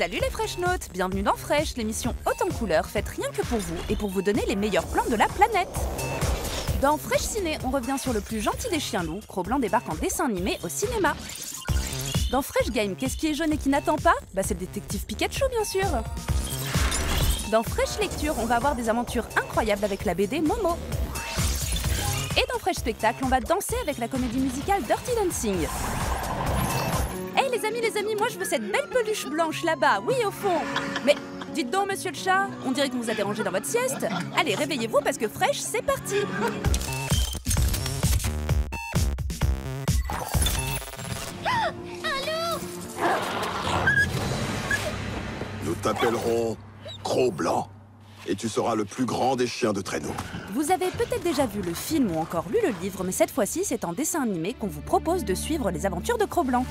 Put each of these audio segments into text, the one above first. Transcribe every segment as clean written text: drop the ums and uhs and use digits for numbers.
Salut les Freshnotes, bienvenue dans Fresh, l'émission haute en couleurs faite rien que pour vous et pour vous donner les meilleurs plans de la planète. Dans Fresh Ciné, on revient sur le plus gentil des chiens loups, Cro-Blanc débarque en dessin animé au cinéma. Dans Fresh Game, qu'est-ce qui est jaune et qui n'attend pas? Bah c'est le détective Pikachu bien sûr. Dans Fresh Lecture, on va avoir des aventures incroyables avec la BD Momo. Et dans Fresh Spectacle, on va danser avec la comédie musicale Dirty Dancing. Hey les amis, moi je veux cette belle peluche blanche là-bas, oui au fond. Mais dites donc monsieur le chat, on dirait qu'on vous a dérangé dans votre sieste. Allez, réveillez-vous parce que Fresh, c'est parti. Nous t'appellerons Cro-Blanc. Et tu seras le plus grand des chiens de traîneau. Vous avez peut-être déjà vu le film ou encore lu le livre, mais cette fois-ci, c'est en dessin animé qu'on vous propose de suivre les aventures de Cro-Blanc.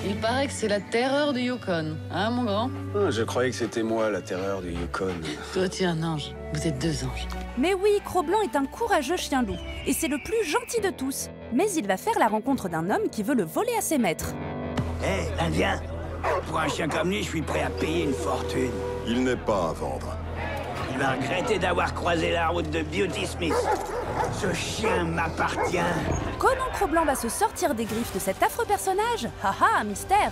Il paraît que c'est la terreur du Yukon, hein mon grand? Je croyais que c'était moi la terreur du Yukon. Toi tu es un ange, vous êtes deux anges. Mais oui, Cro-Blanc est un courageux chien loup, et c'est le plus gentil de tous. Mais il va faire la rencontre d'un homme qui veut le voler à ses maîtres. Hé, l'Indien, pour un chien comme lui, je suis prêt à payer une fortune. Il n'est pas à vendre. Il va regretter d'avoir croisé la route de Beauty Smith. Ce chien m'appartient. Comment Cro-Blanc va se sortir des griffes de cet affreux personnage? Haha, un mystère.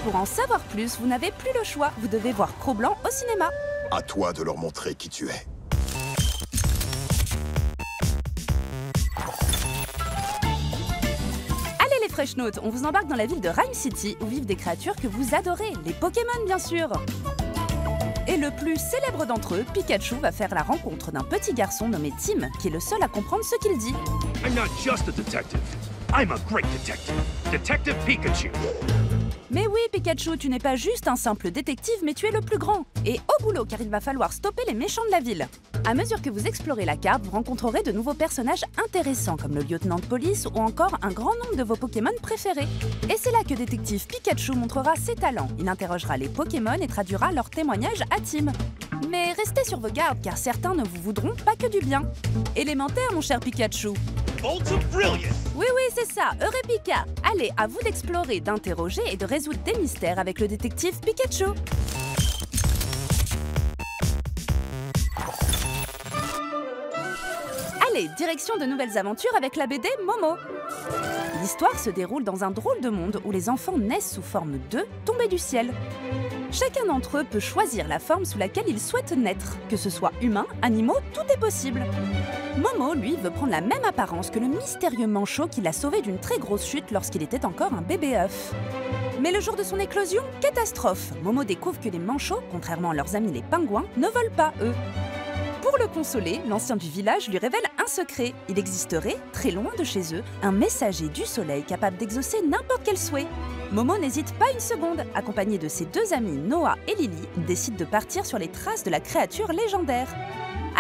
Pour en savoir plus, vous n'avez plus le choix, vous devez voir Cro-Blanc au cinéma. À toi de leur montrer qui tu es. Allez les Freshnotes, on vous embarque dans la ville de Rhyme City où vivent des créatures que vous adorez, les Pokémon bien sûr. Et le plus célèbre d'entre eux, Pikachu, va faire la rencontre d'un petit garçon nommé Tim, qui est le seul à comprendre ce qu'il dit. I'm not just a detective. I'm a great detective. Detective Pikachu. Mais oui, Pikachu, tu n'es pas juste un simple détective, mais tu es le plus grand. Et au boulot, car il va falloir stopper les méchants de la ville. À mesure que vous explorez la carte, vous rencontrerez de nouveaux personnages intéressants, comme le lieutenant de police ou encore un grand nombre de vos Pokémon préférés. Et c'est là que détective Pikachu montrera ses talents. Il interrogera les Pokémon et traduira leurs témoignages à Tim. Mais restez sur vos gardes, car certains ne vous voudront pas que du bien. Élémentaire, mon cher Pikachu. Bolts of Brilliance. Oui, c'est ça, Eureka. Allez, à vous d'explorer, d'interroger et de résoudre des mystères avec le détective Pikachu. Allez, direction de nouvelles aventures avec la BD Momo. L'histoire se déroule dans un drôle de monde où les enfants naissent sous forme d'œufs tombés du ciel. Chacun d'entre eux peut choisir la forme sous laquelle il souhaite naître. Que ce soit humain, animaux, tout est possible. Momo, lui, veut prendre la même apparence que le mystérieux manchot qui l'a sauvé d'une très grosse chute lorsqu'il était encore un bébé œuf. Mais le jour de son éclosion, catastrophe. Momo découvre que les manchots, contrairement à leurs amis les pingouins, ne volent pas, eux. Pour le consoler, l'ancien du village lui révèle un secret. Il existerait, très loin de chez eux, un messager du soleil capable d'exaucer n'importe quel souhait. Momo n'hésite pas une seconde. Accompagné de ses deux amis Noah et Lily, il décide de partir sur les traces de la créature légendaire.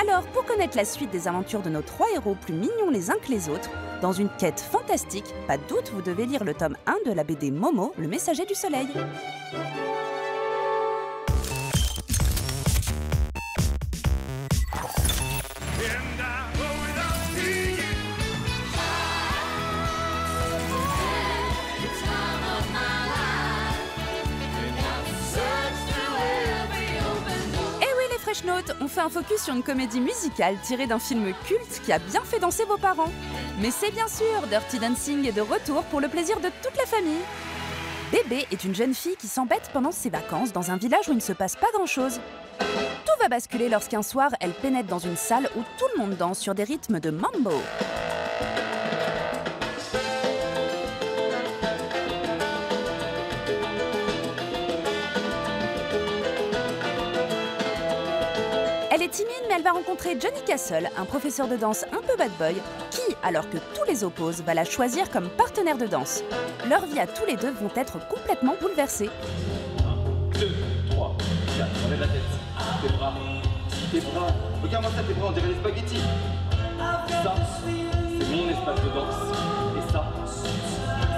Alors, pour connaître la suite des aventures de nos trois héros plus mignons les uns que les autres, dans une quête fantastique, pas de doute, vous devez lire le tome 1 de la BD Momo, le messager du soleil. Freshnotes, on fait un focus sur une comédie musicale tirée d'un film culte qui a bien fait danser vos parents. Mais c'est bien sûr, Dirty Dancing est de retour pour le plaisir de toute la famille. Bébé est une jeune fille qui s'embête pendant ses vacances dans un village où il ne se passe pas grand-chose. Tout va basculer lorsqu'un soir, elle pénètre dans une salle où tout le monde danse sur des rythmes de mambo. Elle est timide, mais elle va rencontrer Johnny Castle, un professeur de danse un peu bad boy, qui, alors que tous les opposent, va la choisir comme partenaire de danse. Leurs vies à tous les deux vont être complètement bouleversées. 1, 2, 3, 4, enlève la tête. Tes bras. Regarde-moi ça, tes bras, on dirait des spaghettis. Ça, c'est mon espace de danse. Et ça,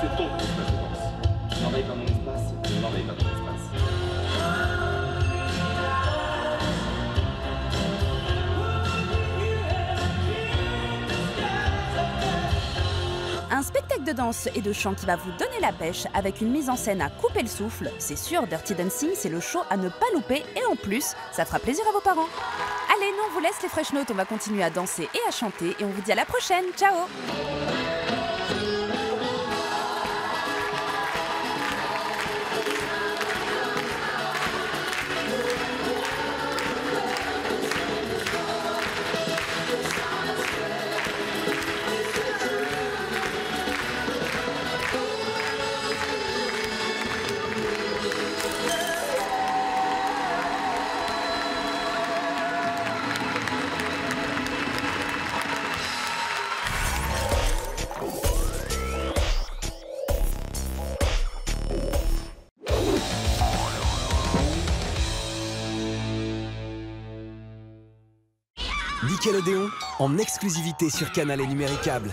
c'est ton espace de danse. Tu n'envahis pas mon espace, tu n'envahis pas ton espace. Un spectacle de danse et de chant qui va vous donner la pêche avec une mise en scène à couper le souffle. C'est sûr, Dirty Dancing, c'est le show à ne pas louper et en plus, ça fera plaisir à vos parents. Allez, nous on vous laisse les Fresh Notes, on va continuer à danser et à chanter et on vous dit à la prochaine. Ciao! Nickelodeon, en exclusivité sur Canal et Numéricable.